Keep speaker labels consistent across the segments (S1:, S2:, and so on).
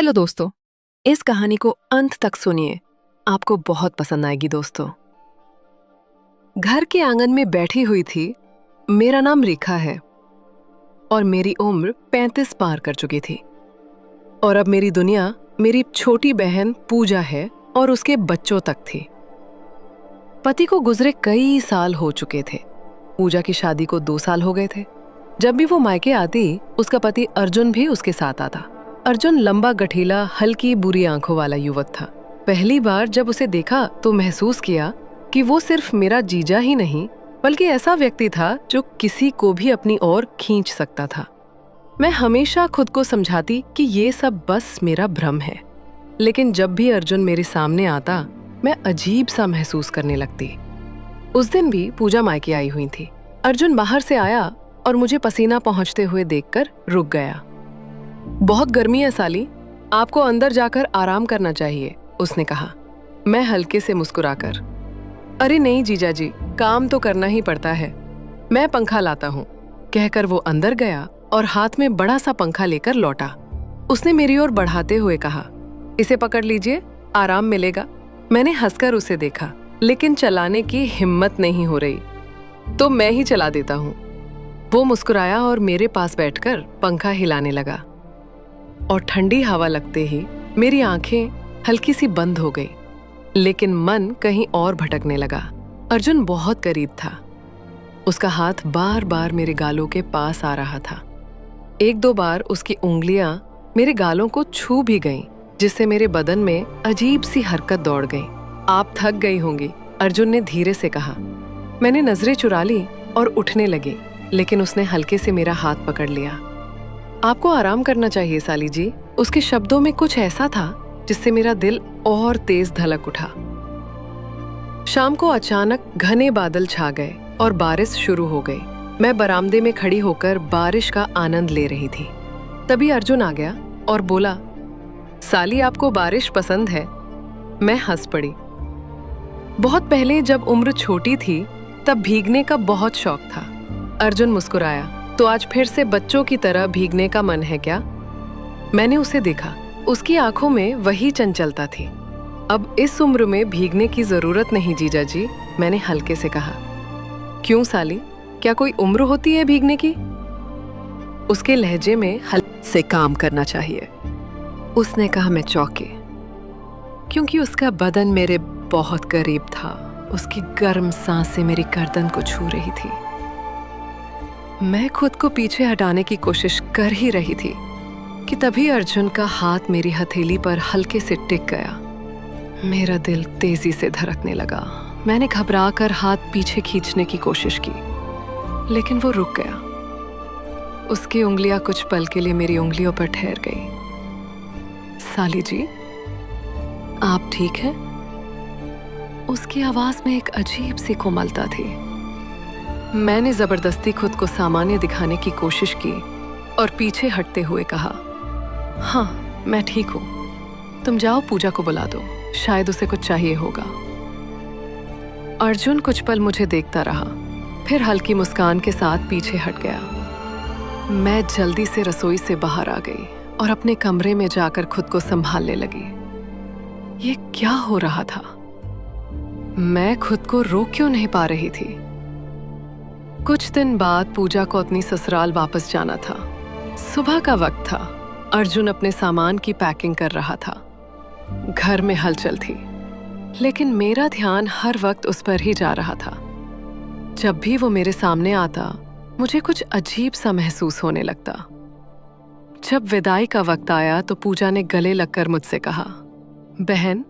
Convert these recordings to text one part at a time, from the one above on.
S1: Hello दोस्तों, इस कहानी को अंत तक सुनिए, आपको बहुत पसंद आएगी दोस्तों। घर के आंगन में बैठी हुई थी। मेरा नाम रेखा है और मेरी उम्र 35 पार कर चुकी थी। और अब मेरी दुनिया मेरी छोटी बहन पूजा है और उसके बच्चों तक थी। पति को गुजरे कई साल हो चुके थे। पूजा की शादी को 2 साल हो गए थे। जब भी वो मायके आती, उसका पति अर्जुन भी उसके साथ आता। अर्जुन लंबा, गठीला, हल्की बुरी आंखों वाला युवक था। पहली बार जब उसे देखा तो महसूस किया कि वो सिर्फ मेरा जीजा ही नहीं, बल्कि ऐसा व्यक्ति था जो किसी को भी अपनी ओर खींच सकता था। मैं हमेशा खुद को समझाती कि ये सब बस मेरा भ्रम है, लेकिन जब भी अर्जुन मेरे सामने आता, मैं अजीब सा महसूस करने लगती। उस दिन भी पूजा मायके आई हुई थी। अर्जुन बाहर से आया और मुझे पसीना पहुंचते हुए देखकर रुक गया। बहुत गर्मी है साली, आपको अंदर जाकर आराम करना चाहिए, उसने कहा। मैं हल्के से मुस्कुराकर, अरे नहीं जीजा जी, काम तो करना ही पड़ता है, मैं पंखा लाता हूँ, कहकर वो अंदर गया और हाथ में बड़ा सा पंखा लेकर लौटा। उसने मेरी ओर बढ़ाते हुए कहा, इसे पकड़ लीजिए, आराम मिलेगा। मैंने हंसकर उसे देखा, लेकिन चलाने की हिम्मत नहीं हो रही, तो मैं ही चला देता हूँ। वो मुस्कुराया और मेरे पास बैठकर पंखा हिलाने लगा और ठंडी हवा लगते ही मेरी आंखें हल्की सी बंद हो गई, लेकिन मन कहीं और भटकने लगा। अर्जुन बहुत करीब था। उसका हाथ बार बार मेरे गालों के पास आ रहा था। 1-2 बार उसकी उंगलियां मेरे गालों को छू भी गईं, जिससे मेरे बदन में अजीब सी हरकत दौड़ गई। आप थक गई होंगी, अर्जुन ने धीरे से कहा। मैंने नजरें चुरा ली और उठने लगी, लेकिन उसने हल्के से मेरा हाथ पकड़ लिया। आपको आराम करना चाहिए साली जी। उसके शब्दों में कुछ ऐसा था जिससे मेरा दिल और तेज धड़क उठा। शाम को अचानक घने बादल छा गए और बारिश शुरू हो गई। मैं बरामदे में खड़ी होकर बारिश का आनंद ले रही थी। तभी अर्जुन आ गया और बोला, साली आपको बारिश पसंद है? मैं हंस पड़ी। बहुत पहले जब उम्र छोटी थी, तब भीगने का बहुत शौक था। अर्जुन मुस्कुराया, तो आज फिर से बच्चों की तरह भीगने का मन है क्या? मैंने उसे देखा। उसकी आंखों में वही चंचलता थी। अब इस उम्र में भीगने की जरूरत नहीं जीजा जी, मैंने हल्के से कहा। क्यों साली, क्या कोई उम्र होती है भीगने की? उसके लहजे में हल्के से काम करना चाहिए, उसने कहा। मैं चौंकी, क्योंकि उसका बदन मेरे बहुत करीब था। उसकी गर्म सांसें मेरी गर्दन को छू रही थी। मैं खुद को पीछे हटाने की कोशिश कर ही रही थी कि तभी अर्जुन का हाथ मेरी हथेली पर हल्के से टिक गया। मेरा दिल तेजी से धड़कने लगा। मैंने घबराकर हाथ पीछे खींचने की कोशिश की, लेकिन वो रुक गया। उसकी उंगलियां कुछ पल के लिए मेरी उंगलियों पर ठहर गई। साली जी, आप ठीक हैं? उसकी आवाज में एक अजीब सी कोमलता थी। मैंने जबरदस्ती खुद को सामान्य दिखाने की कोशिश की और पीछे हटते हुए कहा, हाँ मैं ठीक हूं। तुम जाओ, पूजा को बुला दो, शायद उसे कुछ चाहिए होगा। अर्जुन कुछ पल मुझे देखता रहा, फिर हल्की मुस्कान के साथ पीछे हट गया। मैं जल्दी से रसोई से बाहर आ गई और अपने कमरे में जाकर खुद को संभालने लगी। ये क्या हो रहा था? मैं खुद को रोक क्यों नहीं पा रही थी? कुछ दिन बाद पूजा को अपनी ससुराल वापस जाना था। सुबह का वक्त था। अर्जुन अपने सामान की पैकिंग कर रहा था। घर में हलचल थी, लेकिन मेरा ध्यान हर वक्त उस पर ही जा रहा था। जब भी वो मेरे सामने आता, मुझे कुछ अजीब सा महसूस होने लगता। जब विदाई का वक्त आया तो पूजा ने गले लगकर मुझसे कहा, बहन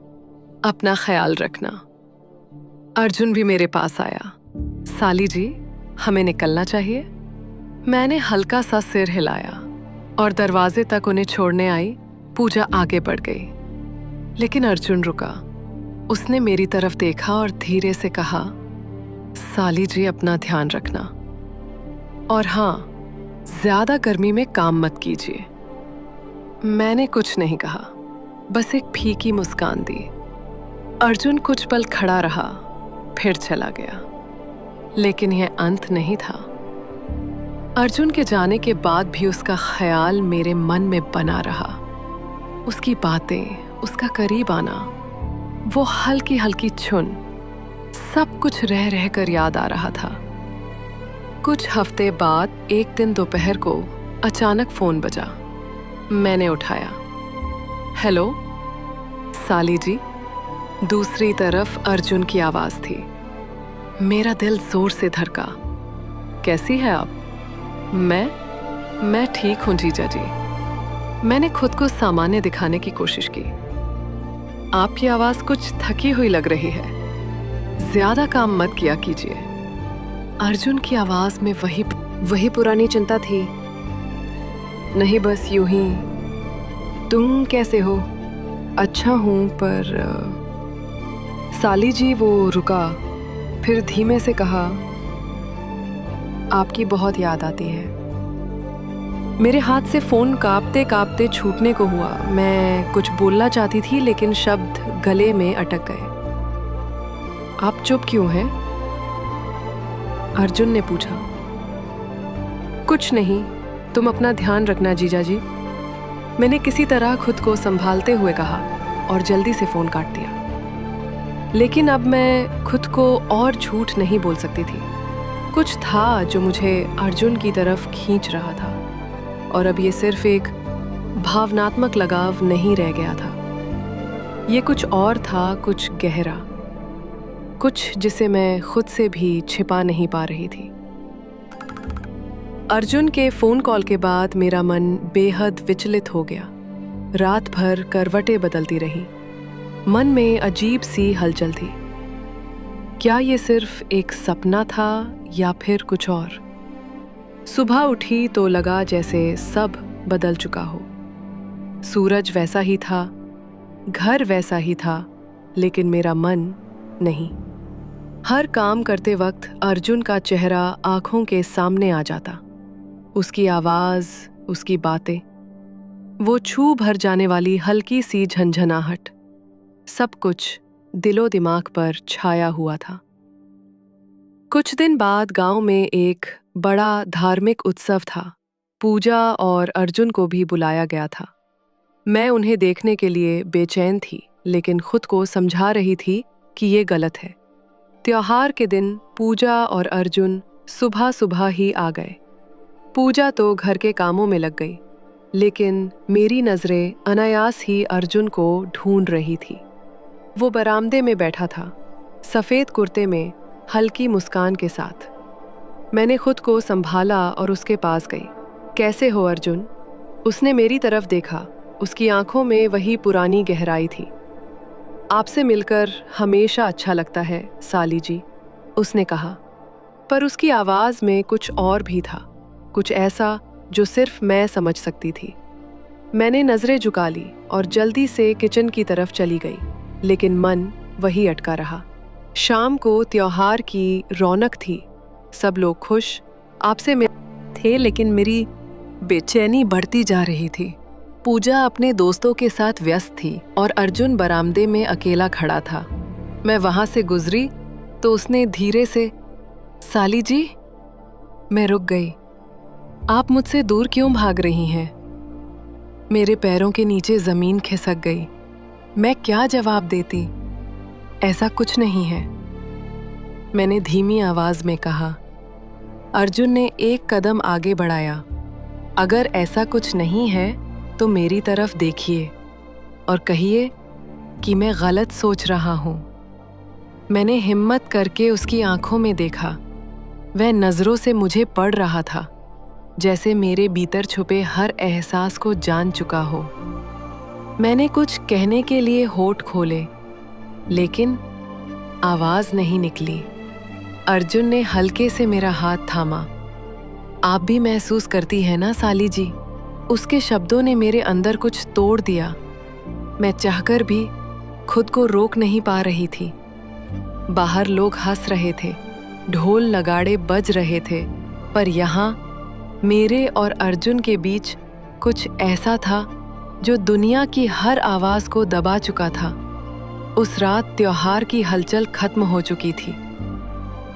S1: अपना ख्याल रखना। अर्जुन भी मेरे पास आया। साली जी, हमें निकलना चाहिए। मैंने हल्का सा सिर हिलाया और दरवाजे तक उन्हें छोड़ने आई। पूजा आगे बढ़ गई, लेकिन अर्जुन रुका। उसने मेरी तरफ देखा और धीरे से कहा, साली जी अपना ध्यान रखना, और हाँ, ज्यादा गर्मी में काम मत कीजिए। मैंने कुछ नहीं कहा, बस एक फीकी मुस्कान दी। अर्जुन कुछ पल खड़ा रहा, फिर चला गया। लेकिन यह अंत नहीं था। अर्जुन के जाने के बाद भी उसका ख्याल मेरे मन में बना रहा। उसकी बातें, उसका करीब आना, वो हल्की हल्की छुन, सब कुछ रह रह कर याद आ रहा था। कुछ हफ्ते बाद एक दिन दोपहर को अचानक फोन बजा। मैंने उठाया। हेलो साली जी। दूसरी तरफ अर्जुन की आवाज थी। मेरा दिल जोर से धड़का। कैसी है आप? मैं ठीक हूं जीजा जी। मैंने खुद को सामान्य दिखाने की कोशिश की। आपकी आवाज कुछ थकी हुई लग रही है, ज्यादा काम मत किया कीजिए। अर्जुन की आवाज में वही पुरानी चिंता थी। नहीं, बस यूं ही। तुम कैसे हो? अच्छा हूं, पर साली जी। वो रुका, फिर धीमे से कहा, आपकी बहुत याद आती है। मेरे हाथ से फोन कांपते कांपते छूटने को हुआ। मैं कुछ बोलना चाहती थी, लेकिन शब्द गले में अटक गए। आप चुप क्यों हैं? अर्जुन ने पूछा। कुछ नहीं, तुम अपना ध्यान रखना जीजा जी। मैंने किसी तरह खुद को संभालते हुए कहा और जल्दी से फोन काट दिया। लेकिन अब मैं खुद को और झूठ नहीं बोल सकती थी। कुछ था जो मुझे अर्जुन की तरफ खींच रहा था, और अब ये सिर्फ एक भावनात्मक लगाव नहीं रह गया था। ये कुछ और था, कुछ गहरा, कुछ जिसे मैं खुद से भी छिपा नहीं पा रही थी। अर्जुन के फोन कॉल के बाद मेरा मन बेहद विचलित हो गया। रात भर करवटें बदलती रही। मन में अजीब सी हलचल थी। क्या ये सिर्फ एक सपना था या फिर कुछ और? सुबह उठी तो लगा जैसे सब बदल चुका हो। सूरज वैसा ही था, घर वैसा ही था, लेकिन मेरा मन नहीं। हर काम करते वक्त अर्जुन का चेहरा आंखों के सामने आ जाता। उसकी आवाज, उसकी बातें, वो छू भर जाने वाली हल्की सी झंझनाहट, सब कुछ दिलो दिमाग पर छाया हुआ था। कुछ दिन बाद गांव में एक बड़ा धार्मिक उत्सव था। पूजा और अर्जुन को भी बुलाया गया था। मैं उन्हें देखने के लिए बेचैन थी, लेकिन खुद को समझा रही थी कि ये गलत है। त्योहार के दिन पूजा और अर्जुन सुबह सुबह ही आ गए। पूजा तो घर के कामों में लग गई, लेकिन मेरी नजरें अनायास ही अर्जुन को ढूंढ रही थी। वो बरामदे में बैठा था, सफेद कुर्ते में, हल्की मुस्कान के साथ। मैंने खुद को संभाला और उसके पास गई। कैसे हो अर्जुन? उसने मेरी तरफ देखा। उसकी आंखों में वही पुरानी गहराई थी। आपसे मिलकर हमेशा अच्छा लगता है साली जी, उसने कहा। पर उसकी आवाज में कुछ और भी था, कुछ ऐसा जो सिर्फ मैं समझ सकती थी। मैंने नजरें झुका ली और जल्दी से किचन की तरफ चली गई, लेकिन मन वही अटका रहा। शाम को त्योहार की रौनक थी, सब लोग खुश आपसे मिल थे, लेकिन मेरी बेचैनी बढ़ती जा रही थी। पूजा अपने दोस्तों के साथ व्यस्त थी और अर्जुन बरामदे में अकेला खड़ा था। मैं वहां से गुजरी तो उसने धीरे से, साली जी। मैं रुक गई। आप मुझसे दूर क्यों भाग रही हैं? मेरे पैरों के नीचे जमीन खिसक गई। मैं क्या जवाब देती? ऐसा कुछ नहीं है, मैंने धीमी आवाज में कहा। अर्जुन ने एक कदम आगे बढ़ाया। अगर ऐसा कुछ नहीं है तो मेरी तरफ देखिए और कहिए कि मैं गलत सोच रहा हूं। मैंने हिम्मत करके उसकी आंखों में देखा। वह नजरों से मुझे पढ़ रहा था, जैसे मेरे भीतर छुपे हर एहसास को जान चुका हो। मैंने कुछ कहने के लिए होठ खोले, लेकिन आवाज नहीं निकली। अर्जुन ने हल्के से मेरा हाथ थामा। आप भी महसूस करती है ना साली जी? उसके शब्दों ने मेरे अंदर कुछ तोड़ दिया। मैं चाहकर भी खुद को रोक नहीं पा रही थी। बाहर लोग हंस रहे थे, ढोल नगाड़े बज रहे थे, पर यहाँ मेरे और अर्जुन के बीच कुछ ऐसा था जो दुनिया की हर आवाज को दबा चुका था। उस रात त्योहार की हलचल खत्म हो चुकी थी।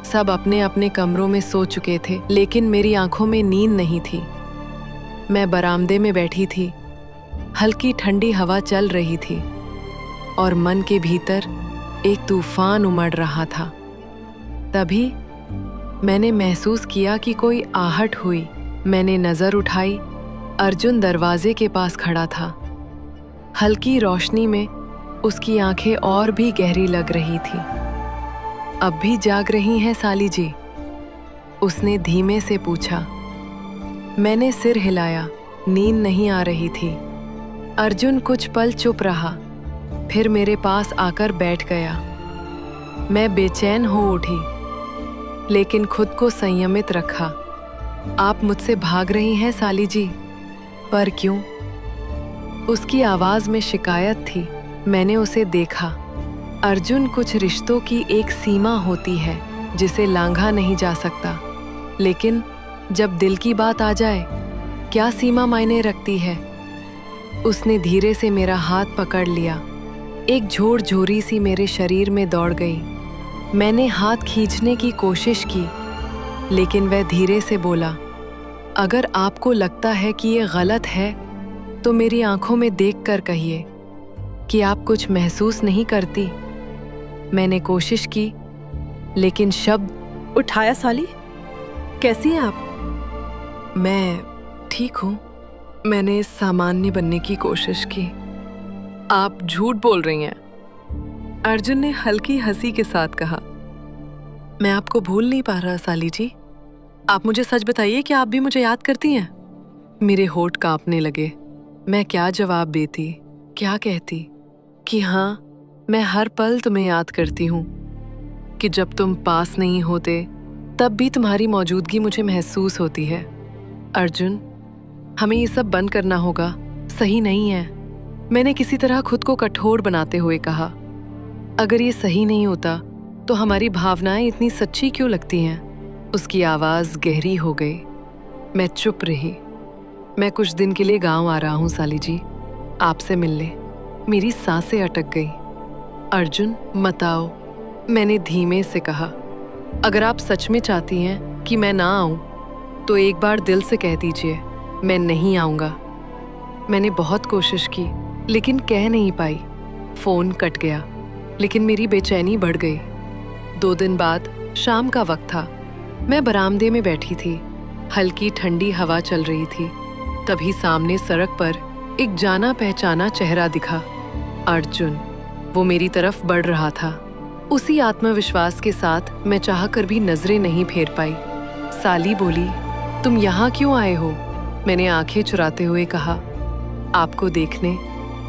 S1: सब अपने अपने कमरों में सो चुके थे, लेकिन मेरी आंखों में नींद नहीं थी। मैं बरामदे में बैठी थी, हल्की ठंडी हवा चल रही थी और मन के भीतर एक तूफान उमड़ रहा था। तभी मैंने महसूस किया कि कोई आहट हुई। मैंने नजर उठाई। अर्जुन दरवाजे के पास खड़ा था। हल्की रोशनी में उसकी आंखें और भी गहरी लग रही थी। अब भी जाग रही हैं साली जी? उसने धीमे से पूछा। मैंने सिर हिलाया। नींद नहीं आ रही थी। अर्जुन कुछ पल चुप रहा, फिर मेरे पास आकर बैठ गया। मैं बेचैन हो उठी, लेकिन खुद को संयमित रखा। आप मुझसे भाग रही हैं साली जी? पर क्यों? उसकी आवाज में शिकायत थी। मैंने उसे देखा। अर्जुन, कुछ रिश्तों की एक सीमा होती है जिसे लांघा नहीं जा सकता, लेकिन जब दिल की बात आ जाए, क्या सीमा मायने रखती है? उसने धीरे से मेरा हाथ पकड़ लिया। एक झोर-झोरी सी मेरे शरीर में दौड़ गई। मैंने हाथ खींचने की कोशिश की, लेकिन वह धीरे से बोला, अगर आपको लगता है कि ये गलत है तो मेरी आंखों में देखकर कहिए कि आप कुछ महसूस नहीं करती। मैंने कोशिश की, लेकिन शब्द
S2: उठाया। साली, कैसी हैं आप?
S1: मैं ठीक हूँ। मैंने सामान्य बनने की कोशिश की। आप झूठ बोल रही हैं, अर्जुन ने हल्की हंसी के साथ कहा। मैं आपको भूल नहीं पा रहा साली जी। आप मुझे सच बताइए कि आप भी मुझे याद करती हैं? मेरे होठ कांपने लगे। मैं क्या जवाब देती, क्या कहती कि हाँ, मैं हर पल तुम्हें याद करती हूँ, कि जब तुम पास नहीं होते तब भी तुम्हारी मौजूदगी मुझे महसूस होती है। अर्जुन, हमें ये सब बंद करना होगा, सही नहीं है। मैंने किसी तरह खुद को कठोर बनाते हुए कहा। अगर ये सही नहीं होता तो हमारी भावनाएं इतनी सच्ची क्यों लगती हैं? उसकी आवाज गहरी हो गई। मैं चुप रही। मैं कुछ दिन के लिए गांव आ रहा हूं साली जी, आपसे मिलने। मेरी सांसें अटक गई। अर्जुन, मत आओ, मैंने धीमे से कहा। अगर आप सच में चाहती हैं कि मैं ना आऊं तो एक बार दिल से कह दीजिए, मैं नहीं आऊंगा। मैंने बहुत कोशिश की, लेकिन कह नहीं पाई। फोन कट गया, लेकिन मेरी बेचैनी बढ़ गई। 2 दिन बाद शाम का वक्त था। मैं बरामदे में बैठी थी। हल्की ठंडी हवा चल रही थी। तभी सामने सड़क पर एक जाना पहचाना चेहरा दिखा। अर्जुन। वो मेरी तरफ बढ़ रहा था। उसी आत्मविश्वास के साथ मैं चाहकर भी नजरें नहीं फेर पाई। साली बोली, तुम यहाँ क्यों आए हो? मैंने आंखें चुराते हुए कहा, आपको देखने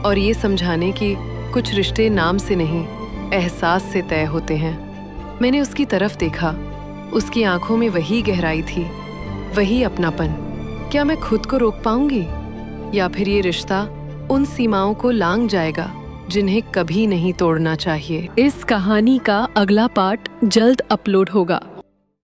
S1: और ये समझाने कि कुछ रिश्ते नाम से नहीं, एहसास से तय होते हैं। मैंने उसकी तरफ देखा। उसकी आंखों में वही गहराई थी, वही अपनापन। क्या मैं खुद को रोक पाऊंगी, या फिर ये रिश्ता उन सीमाओं को लांघ जाएगा जिन्हें कभी नहीं तोड़ना चाहिए?
S2: इस कहानी का अगला पार्ट जल्द अपलोड होगा।